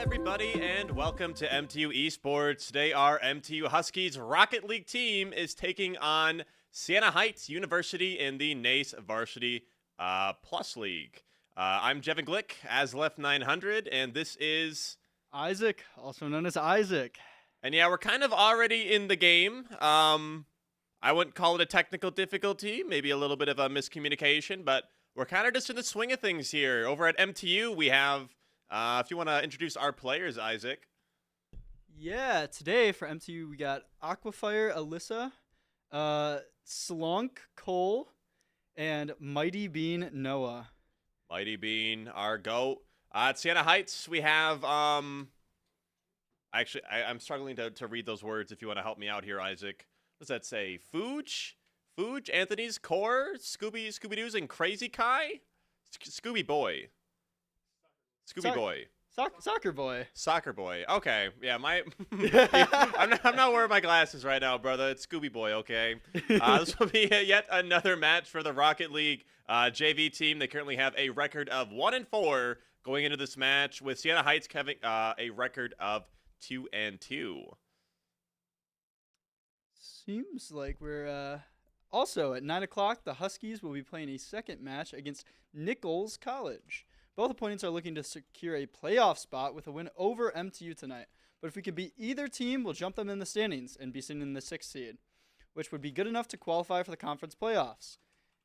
everybody, and welcome to MTU Esports. Today, our MTU Huskies Rocket League team is taking on Siena Heights University in the NACE Varsity Plus League. I'm Jevin Glick, as Left 900, and this is Isaac, also known as Isaac. And yeah, we're kind of already in the game. I wouldn't call it a technical difficulty, maybe a little bit of a miscommunication, but we're kind of just in the swing of things here. Over at MTU, we have, if you want to introduce our players, Isaac. Yeah, today for MTU we got Aquafire Alyssa, Slunk Cole, and Mighty Bean Noah. Mighty Bean, our GOAT. At Siena Heights, we have, actually, I'm struggling to read those words if you want to help me out here, Isaac. What does that say? Fuge, Anthony's Core, Scooby-Doo's, and Crazy Kai? Scooby Boy. Soccer boy. Soccer Boy. Okay. Yeah, I'm not wearing my glasses right now, brother. It's Scooby Boy, okay? This will be yet another match for the Rocket League JV team. They currently have a record of 1-4 going into this match, with Siena Heights having a record of 2-2. Seems like we're also at 9 o'clock. The Huskies will be playing a second match against Nichols College. Both opponents are looking to secure a playoff spot with a win over MTU tonight. But if we can beat either team, we'll jump them in the standings and be sitting in the 6th seed, which would be good enough to qualify for the conference playoffs.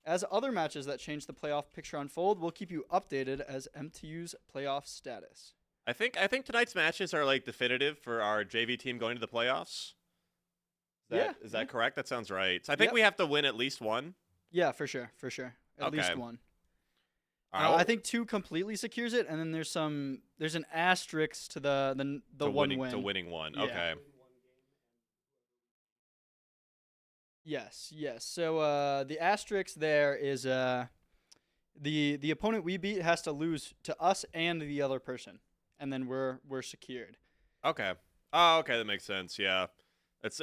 As other matches that change the playoff picture unfold, we'll keep you updated as MTU's playoff status. I think tonight's matches are like definitive for our JV team going to the playoffs. Is that correct? That sounds right. So I think we have to win at least one. Yeah, for sure. At least one. I think 2 completely secures it, and then there's an asterisk to the one win. To winning one. Yeah. Okay. Yes. So the asterisk there is the opponent we beat has to lose to us and the other person, and then we're secured. Okay. Oh, okay, that makes sense. Yeah. It's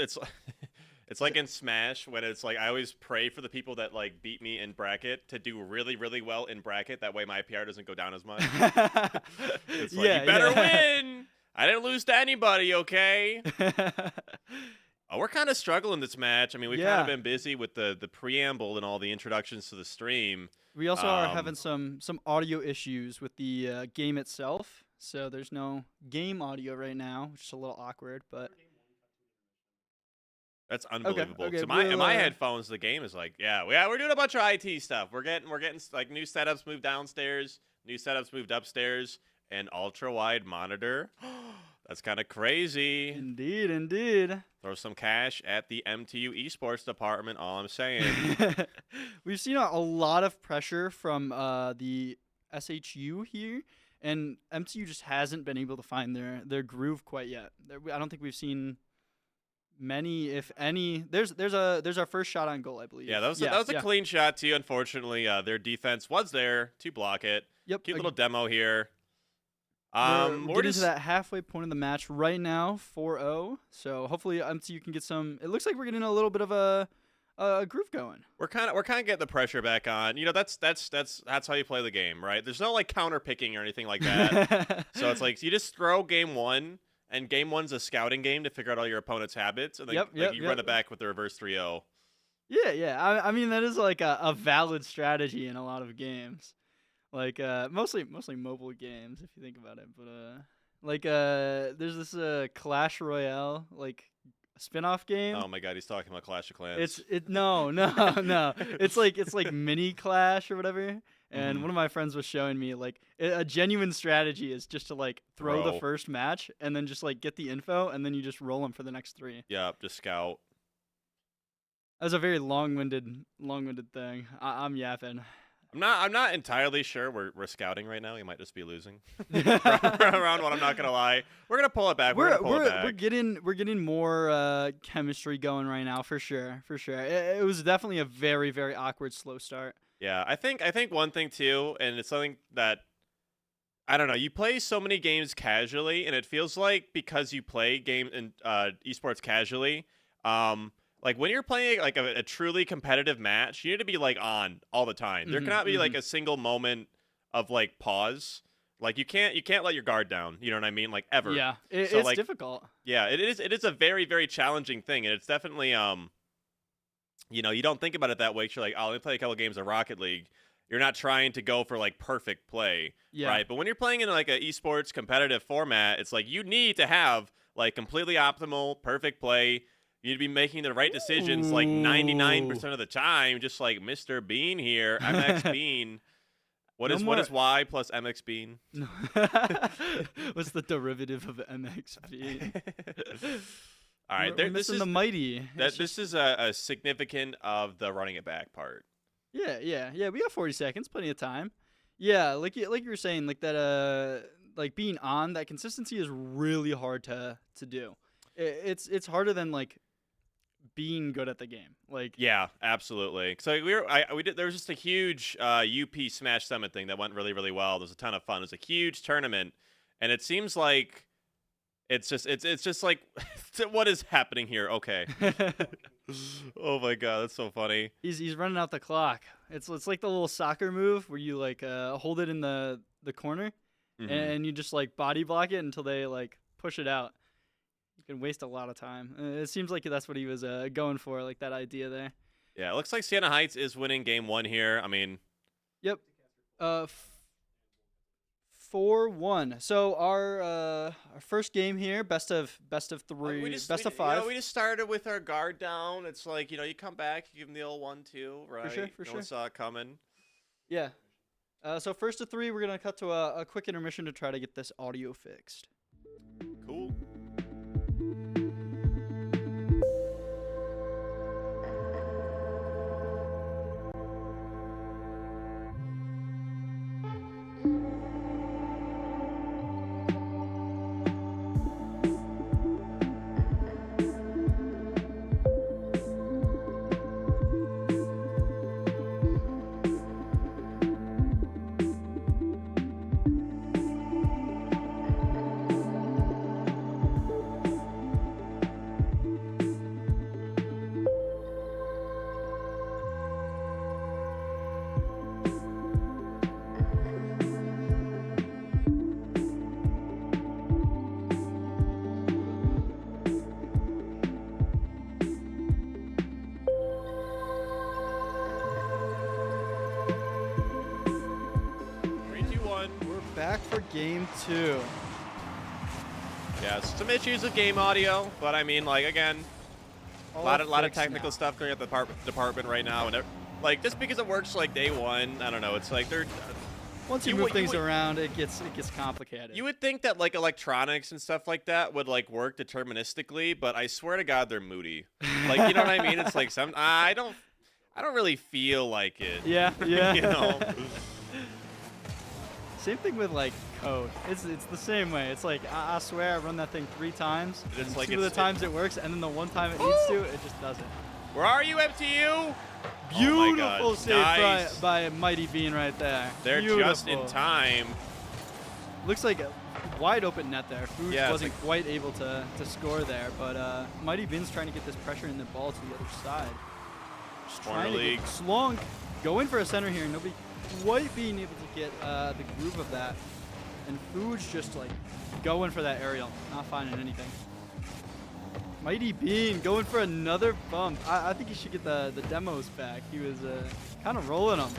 it's like in Smash when it's like I always pray for the people that like beat me in bracket to do really, really well in bracket. That way my PR doesn't go down as much. It's like, you better win. I didn't lose to anybody, okay? We're kind of struggling this match. I mean, we've kind of been busy with the preamble and all the introductions to the stream. We also are having some audio issues with the game itself. So there's no game audio right now, which is a little awkward, but that's unbelievable. Okay, So in my headphones, the game is like, we're doing a bunch of IT stuff. We're getting like new setups moved downstairs, new setups moved upstairs, and ultra wide monitor. That's kind of crazy. Indeed. Throw some cash at the MTU esports department. All I'm saying. We've seen a lot of pressure from the SHU here, and MTU just hasn't been able to find their groove quite yet. I don't think we've seen many, if any. There's our first shot on goal, I believe. Yeah, that was a clean shot too. Unfortunately, their defense was there to block it. Yep. Cute little demo here. We're getting to that halfway point of the match right now, 4-0. So hopefully MTU can get some. It looks like we're getting a little bit of a groove going. We're kind of getting the pressure back on. You know, that's how you play the game, right? There's no like counter picking or anything like that. So it's like you just throw game one. And game one's a scouting game to figure out all your opponent's habits, and then you run it back with the reverse 3-0. Yeah. I mean, that is like a valid strategy in a lot of games, like mostly mobile games if you think about it. But there's this Clash Royale like spin-off game. Oh my God, he's talking about Clash of Clans. No. It's like mini Clash or whatever. And one of my friends was showing me like a genuine strategy is just to like throw the first match and then just like get the info and then you just roll them for the next 3. Yeah, just scout. That was a very long-winded thing. I'm yapping. I'm not entirely sure we're scouting right now. We might just be losing around one. I'm not gonna lie. We're gonna pull it back. We're getting more chemistry going right now for sure. It was definitely a very, very awkward slow start. Yeah, I think one thing too, and it's something that I don't know. You play so many games casually, and it feels like because you play game and esports casually, like when you're playing like a truly competitive match, you need to be like on all the time. There cannot be like a single moment of like pause. Like you can't let your guard down. You know what I mean? Like ever. Yeah, So it's like difficult. yeah, it is a very very challenging thing, and it's definitely you don't think about it that way. 'Cause you're like, oh, let me play a couple games of Rocket League. You're not trying to go for like perfect play, Yeah. right? But when you're playing in like a esports competitive format, it's like you need to have like completely optimal, perfect play. You need to be making the right decisions like 99% of the time, just like Mr. Bean here, MX Bean. What No is more. Y plus MX Bean? No. What's the derivative of MXB? All right, We're this missing is the mighty. this is a significant of the running it back part. Yeah. We got 40 seconds, plenty of time. Yeah, like you were saying, like that. Like being on that consistency is really hard to do. It's harder than like being good at the game. Like Yeah, absolutely. So we did. There was just a huge UP Smash Summit thing that went really really well. There's a ton of fun. It was a huge tournament, and it seems like it's just like what is happening here? Okay. Oh my god, that's so funny. he's running out the clock. It's like the little soccer move where you like hold it in the corner Mhm. and you just like body block it until they like push it out. You can waste a lot of time. It seems like that's what he was going for, like that idea there. Yeah, it looks like Siena Heights is winning game 1 here. I mean, Yep. 4-1. So our first game here, best of 3, best of 5. we just started with our guard down. It's like, you come back, you give them the old 1-2, right? For No one saw it coming. Yeah. So first of 3, we're gonna cut to a quick intermission to try to get this audio fixed. Cool. Back for game 2. Yeah, some issues with game audio, but I mean, like, again, a lot of technical stuff going at the department right now, and like just because it works like day 1, I don't know. It's like they're once you move things around, it gets complicated. You would think that like electronics and stuff like that would like work deterministically, but I swear to God, they're moody. Like, you know what I mean? It's like I don't really feel like it. Yeah. You know. Same thing with like code. It's the same way. It's like I swear I run that thing 3 times. It's like 2 of the times it works, and then the one time it needs to, it just doesn't. Where are you, MTU? Beautiful Oh save nice. by Mighty Bean right there. They're Beautiful. just in time. Looks like a wide open net there. Fuge Yeah, wasn't quite able to score there, but Mighty Bean's trying to get this pressure in the ball to the other side. Just trying to get Slunk going for a center here. Nobody quite being able to get the groove of that. And Fuge just like going for that aerial, not finding anything. Mighty Bean going for another bump. I think he should get the demos back. He was kind of rolling them,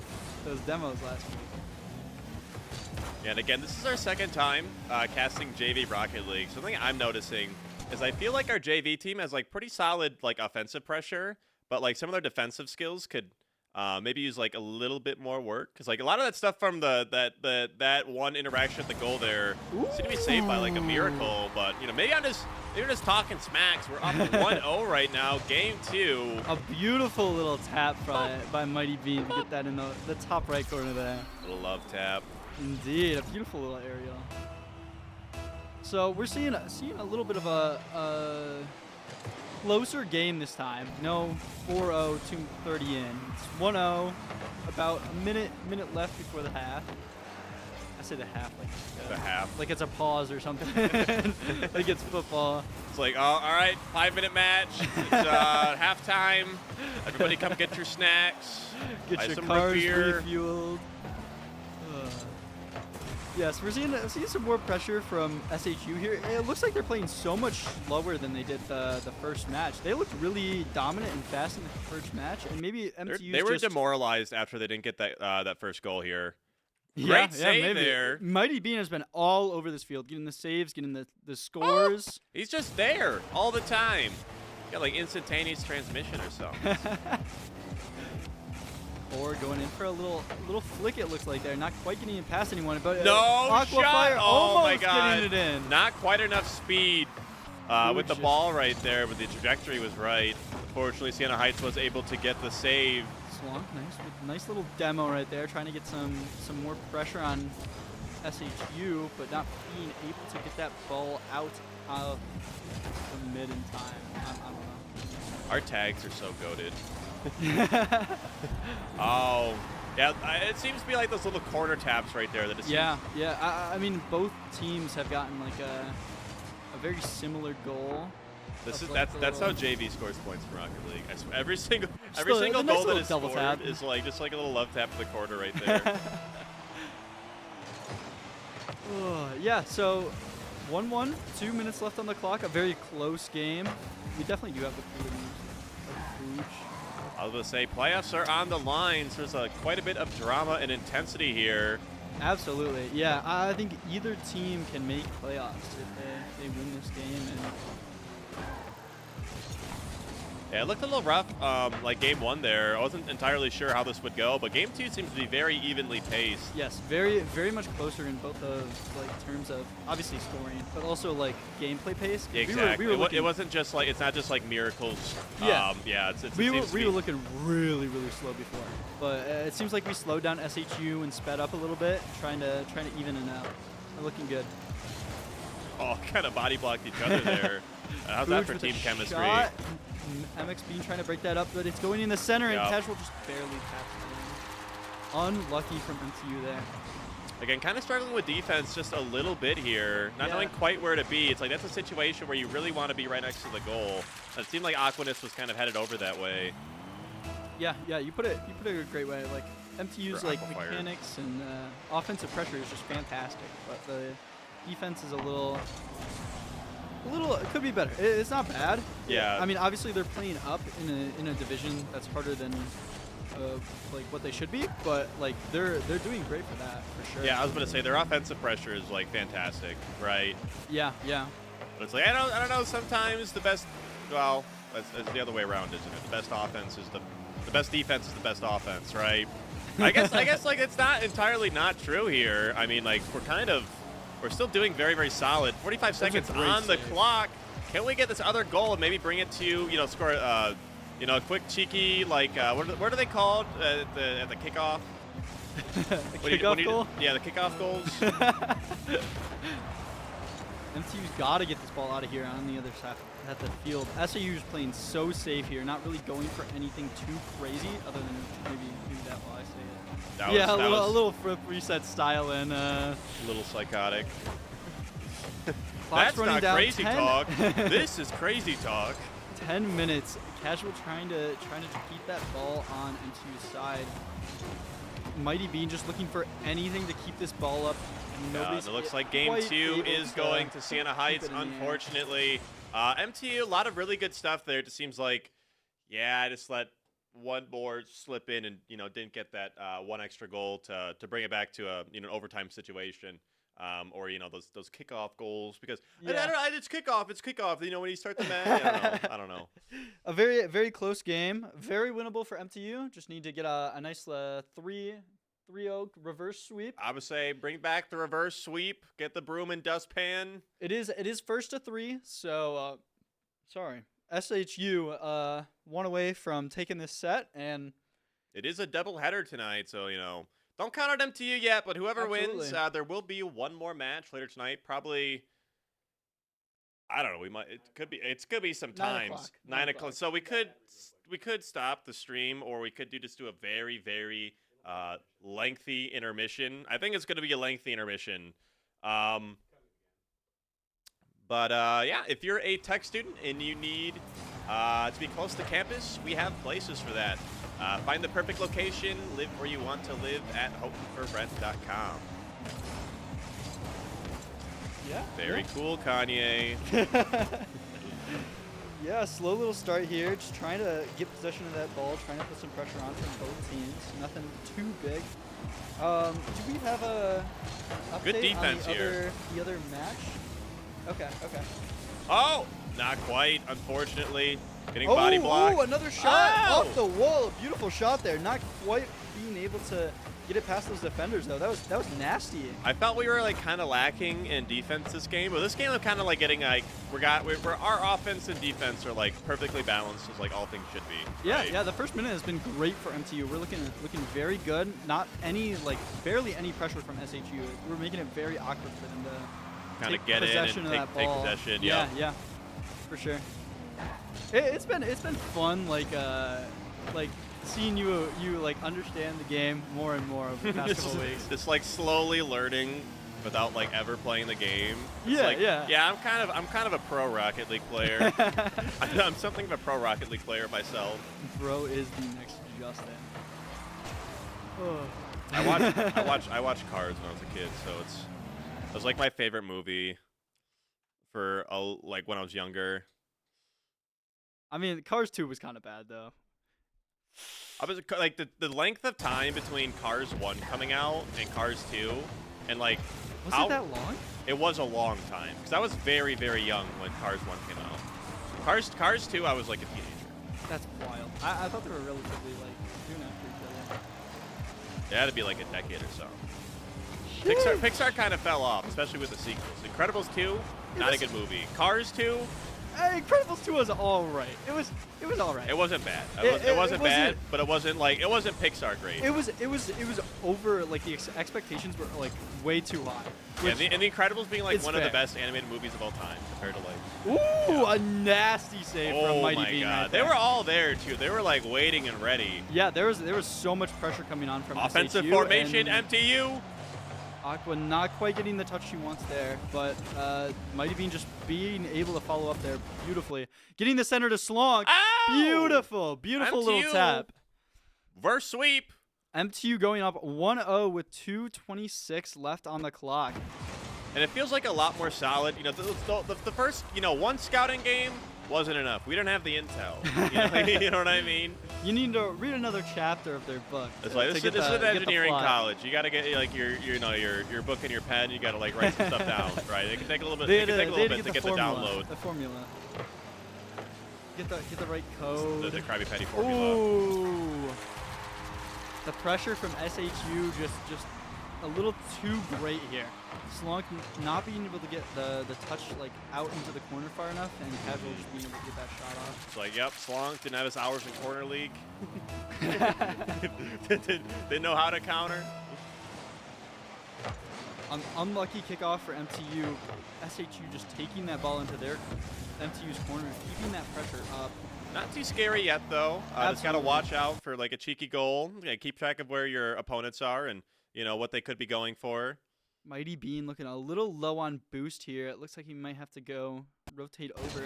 those demos last week. Yeah, and again, this is our second time casting JV Rocket League. Something I'm noticing is I feel like our JV team has like pretty solid like offensive pressure, but like some of their defensive skills could maybe use like a little bit more work, because like a lot of that stuff from that one interaction at the goal there seemed to be saved by like a miracle. But maybe I'm just talking smacks. We're up 1-0 right now, game 2. A beautiful little tap by Mighty Bean to get that in the top right corner there. Little love tap. Indeed, a beautiful little aerial. So we're seeing a little bit of a closer game this time. No 4-0, 2:30 in. It's 1-0, about a minute left before the half. I say the half like it's a pause or something. Like it's football. It's like, oh, all right, 5-minute match. It's halftime. Everybody come get your snacks. Get buy your some cars root beer. refueled. Yes, we're seeing some more pressure from SHU here. It looks like they're playing so much slower than they did the first match. They looked really dominant and fast in the first match, and maybe MTU They were just demoralized after they didn't get that first goal here. yeah, Great save maybe. there. Mighty Bean has been all over this field, getting the saves, getting the Oh, scores. he's just there all the time. Got like instantaneous transmission or something. Or going in for a little flick, it looks like they're not quite getting it past anyone, but No Aqua shot! Fire Oh my almost god! getting it in. Not quite enough speed with the just- ball right there, but the trajectory was right. Unfortunately, Siena Heights was able to get the save. Slonk, nice little demo right there, trying to get some more pressure on SHU, but not being able to get that ball out of the mid in time. I don't know. Our tags are so goated. Oh, yeah. It seems to be like those little corner taps right there. That Yeah. I mean, both teams have gotten like a very similar goal. This is Like that's how little- JV scores points for Rocket League. I swear, every single a goal nice that little is double scored tap. is like just like a little love tap to the corner right there. Yeah, so 1-1, 2 minutes left on the clock. A very close game. We definitely do have the freedom of Hooch. I was gonna say playoffs are on the line. So there's quite a bit of drama and intensity here. Absolutely, yeah. I think either team can make playoffs if they win this game. And Yeah, it looked a little rough, like game one there. I wasn't entirely sure how this would go, but game two seems to be very evenly paced. yes, very much closer in both of like terms of obviously scoring, but also like gameplay pace. Exactly. We were looking, it wasn't just like it's not just like miracles. Yeah. Yeah. we seems to were be- looking really slow before, but it seems like we slowed down SHU and sped up a little bit, trying to even it out. We're looking good. Oh, kind of body blocked each other there. How's that Hooch for with a team chemistry? shot. MX Bean trying to break that up, but it's going in the center, Yep. and Casual just barely taps it in. Unlucky from MTU there. Again, kind of struggling with defense just a little bit here. Not Yeah. knowing quite where to be. It's like that's a situation where you really want to be right next to the goal. It seemed like Aquanus was kind of headed over that way. Yeah, you put it a great way. Like MTU's For like Aquafire. mechanics and offensive pressure is just fantastic, but the defense is a little. It could be better. It's not bad. Yeah. I mean, obviously they're playing up in a division that's harder than like what they should be, but like they're doing great for that for sure. Yeah, I was going to say their offensive pressure is like fantastic, right? Yeah. But it's like I don't know. Sometimes the best, well, it's the other way around, isn't it? The best offense is the best defense is the best offense, right? I guess like it's not entirely not true here. I mean, like we're still doing very solid. 45 seconds great on the save. clock. Can we get this other goal and maybe bring it to score a quick cheeky like what are they called at the kickoff? Kickoff goal. Yeah, the kickoff goals. MTU's got to get this ball out of here on the other side at the field. SAU's playing so safe here, not really going for anything too crazy, other than maybe that while I say it. That Yeah, was, that a was little flip reset style and a little psychotic. clock's That's running not down. crazy 10 talk. This is crazy talk. 10 minutes. Casual trying to keep that ball on MTU's side. Mighty Bean just looking for anything to keep this ball up. And it looks like game quite two able is to going to Siena Heights, it in the air. unfortunately. MTU, a lot of really good stuff there. It just seems like, yeah, I just let one more slip in and, didn't get that one extra goal to bring it back to a, overtime situation. Or, those kickoff goals because I don't know, it's kickoff. When you start the match, I don't know. A very close game. Very winnable for MTU. Just need to get a nice 3-0 reverse sweep. I would say bring back the reverse sweep, get the broom and dustpan. It is first to 3, so sorry. SHU one away from taking this set, and It is a doubleheader tonight, so don't count out MTU yet. But whoever wins, Absolutely. there will be one more match later tonight. Probably, I don't know. It could be some 9 times. o'clock. 9 o'clock. So we could stop the stream, or we could just do a very lengthy intermission. I think it's going to be a lengthy intermission. But yeah, if you're a tech student and you need to be close to campus, we have places for that. Find the perfect location, live where you want to live at hopeforbrent.com. Yeah. Very cool, Kanye. Yeah, slow little start here. Just trying to get possession of that ball, trying to put some pressure on from both teams. Nothing too big. Do we have a update Good defense on here. The other match? Okay. Oh, not quite, unfortunately. Getting body blocked. Oh, another shot Oh! off the wall. A beautiful shot there. Not quite being able to get it past those defenders though. That was nasty. I felt we were like kind of lacking in defense this game, but this game I'm kind of like getting like our offense and defense are like perfectly balanced as like all things should be. Yeah, right? yeah. The first minute has been great for MTU. We're looking very good. Not any barely any pressure from SHU. We're making it very awkward for them to Kind of take get in possession and of that take ball. possession. Yeah, Yep. yeah, for sure. It's been fun, like seeing you like understand the game more and more over the past couple weeks. Just like slowly learning without like ever playing the game. It's Yeah, like, yeah. Yeah, I'm kind of a pro Rocket League player. I'm something of a pro Rocket League player myself. Bro is the next Justin. Oh. I watched Cars when I was a kid, so it was like my favorite movie for like when I was younger. I mean, Cars 2 was kind of bad though. I was like the length of time between Cars 1 coming out and Cars 2, and like Was it that long? It was a long time because I was very young when Cars 1 came out. Cars 2, I was like a teenager. That's wild. I thought they were relatively like soon after each other. It had to be like a decade or so. Sheesh. Pixar kind of fell off, especially with the sequels. Incredibles 2, not a good movie. Cars 2. Hey, Incredibles 2 was all right. It was all right. It wasn't bad. It It wasn't bad, wasn't- but it wasn't Pixar great. It was over, like the expectations were like way too high. Yeah, and the Incredibles being like It's one of the fair. best animated movies of all time compared to like. Ooh, a nasty save from Oh Mighty my Bean. God, Right they there. were all there too. They were like waiting and ready. Yeah, there was so much pressure coming on from Offensive SHU, formation, and MTU. Aqua not quite getting the touch she wants there, but Mighty Bean just being able to follow up there beautifully. Getting the center to Slonk. Ow! Beautiful little MTU. tap. Verse sweep. MTU going up 1-0 with 2:26 left on the clock. And it feels like a lot more solid. You know, the first, one scouting game wasn't enough. We didn't have the intel. You know what I mean? You need to read another chapter of their book. It's like this is an get the engineering plot. college. You got to get like your book and your pen. You got to like write some stuff down, right? It can take a little bit. They It had can take a little to bit to get get the the formula. download. The formula. Get the right code. The Krabby Patty formula. Ooh. The pressure from SHU just a little too great here. Slonk not being able to get the touch like out into the corner far enough, and Casual just being able to get that shot off. It's like, yep, Slonk didn't have his hours in corner league. Didn't know how to counter. An unlucky kickoff for MTU. SHU just taking that ball into their MTU's corner, keeping that pressure up. Not too scary yet, though. Just got to Absolutely. watch out for like a cheeky goal. Yeah, keep track of where your opponents are and what they could be going for. Mighty Bean looking a little low on boost here. It looks like he might have to go rotate over.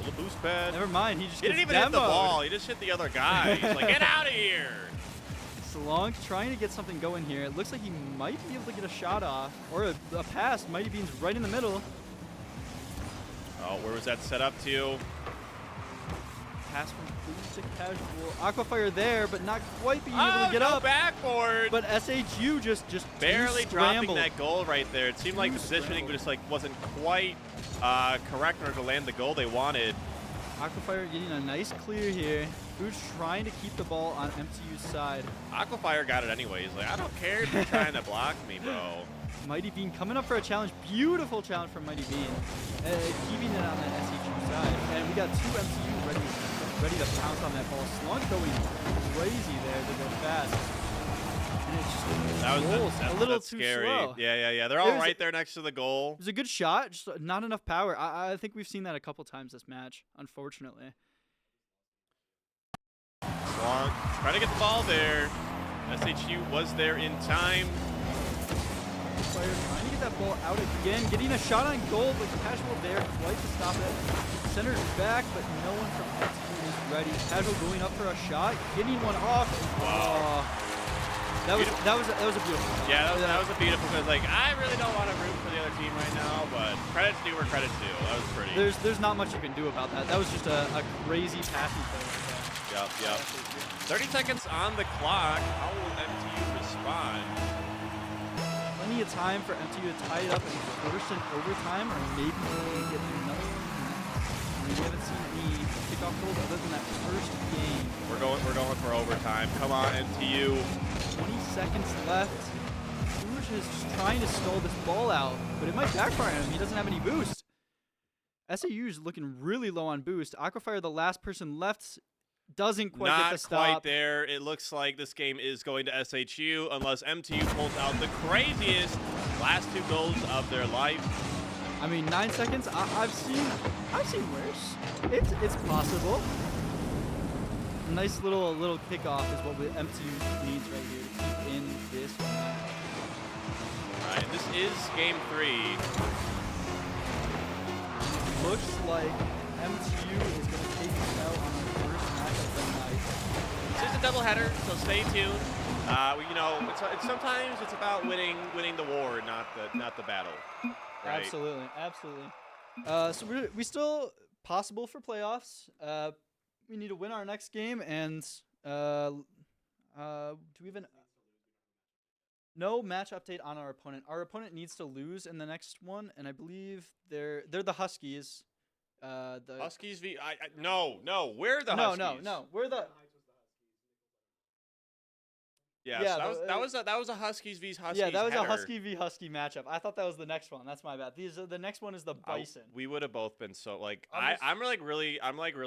Little boost pad. Never mind, he just He gets didn't even hit the demoed. ball. He just hit the other guy. He's like, get out of here. Slonk trying to get something going here. It looks like he might be able to get a shot off or a pass. Mighty Bean's right in the middle. Oh, where was that set up to? Pass from Boost to Casual. Aquafire there, but not quite being able to get no up. backboard. But SHU just barely too dropping scrambled. that goal right there. It seemed like the Too positioning scrambled. just like wasn't quite correct in order to land the goal they wanted. Aquafire getting a nice clear here. Boost trying to keep the ball on MTU's side. Aquafire got it anyway. He's like, I don't care if you're trying to block me, bro. Mighty Bean coming up for a challenge. Beautiful challenge from Mighty Bean. Keeping it on that SHU side. And we got two MTU ready to pounce on that ball. Slonk going crazy there to go fast. And it's just rolls a little that's too scary. slow. Yeah. They're It all was- right there next to the goal. It was a good shot, just not enough power. I think we've seen that a couple times this match, unfortunately. Long, trying to get the ball there. SHU was there in time. Fire trying to get that ball out again, getting a shot on goal, but Casual there quite to stop it. Center's back, but no one from MTU is ready. Casual going up for a shot, getting one off. Wow. That was a beautiful shot. Yeah, that was a beautiful. Because like I really don't want to root for the other team right now, but credit's due where credit's due. That was pretty. There's not much you can do about that. That was just a crazy passing play. Yep. 30 seconds on the clock. How will MTU respond? Plenty of time for MTU to tie it up and force an overtime, or maybe get another one. I mean, we haven't seen any kickoff goals other than that first game. We're going for overtime. Come on, MTU. 20 seconds left. Rouge is just trying to stall this ball out, but it might backfire on him. He doesn't have any boost. SAU is looking really low on boost. Aquafire, the last person left, doesn't quite get the stop. Not quite there. It looks like this game is going to SHU unless MTU pulls out the craziest last 2 goals of their life. I mean, 9 seconds. I've seen worse. It's possible. A nice little kickoff is what MTU needs right here to keep in this match. All right, this is game 3. Looks like MTU is going to take us out on our first match of the night. This is a doubleheader, so stay tuned. You know, it's sometimes it's about winning the war, not the battle. Right? Absolutely. So we still possible for playoffs. We need to win our next game, and do we even no match update on our opponent? Our opponent needs to lose in the next one, and I believe they're the Huskies. The Huskies v. No, we're the Huskies. No, we're the. Yeah, so that was a Huskies v Huskies. Yeah, that was header. a Husky v Husky matchup. I thought that was the next one. That's my bad. The next one is the Bison. We would have both been so like I'm really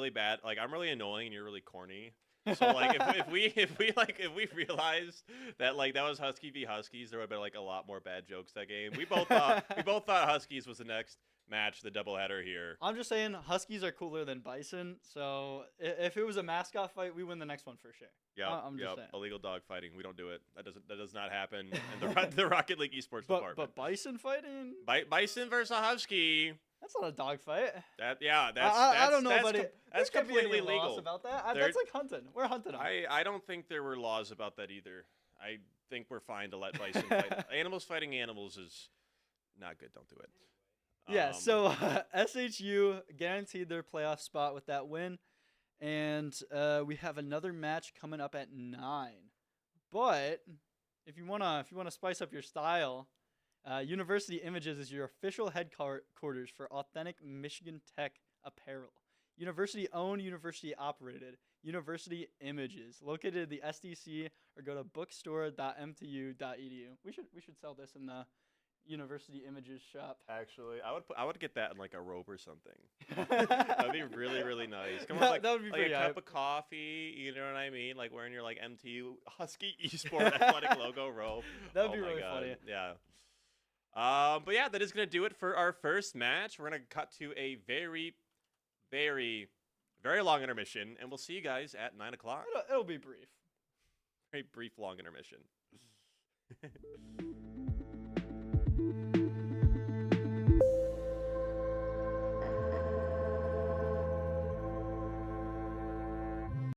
bad. Like I'm really annoying and you're really corny. So like if we realized that like that was Husky v Huskies, there would have been like a lot more bad jokes that game. We both thought Huskies was the next match, the doubleheader here. I'm just saying Huskies are cooler than Bison. So if it was a mascot fight, we win the next one for sure. Yeah, I'm just saying. Illegal dog fighting. We don't do it. That does not happen in the Rocket League esports department. But Bison fighting? Bison versus a Husky. That's not a dog fight. I don't know, but that's completely legal. About that. That's like hunting. We're hunting them. I don't think there were laws about that either. I think we're fine to let bison fight. Animals fighting animals is not good. Don't do it. Yeah. So SHU guaranteed their playoff spot with that win, and we have another match coming up at 9. But if you wanna spice up your style. University Images is your official headquarters for authentic Michigan Tech apparel. University owned, university operated. University Images, located at the SDC, or go to bookstore.mtu.edu. We should sell this in the University Images shop. Actually, I would get that in like a robe or something. That'd be really, really nice. Come on, that would be like a cup of coffee. You know what I mean? Like wearing your like MTU Husky Esport athletic logo robe. That'd be really funny. Yeah. But yeah, that is going to do it for our first match. We're going to cut to a very, very, very long intermission, and we'll see you guys at 9 o'clock. It'll be brief. Very brief, long intermission.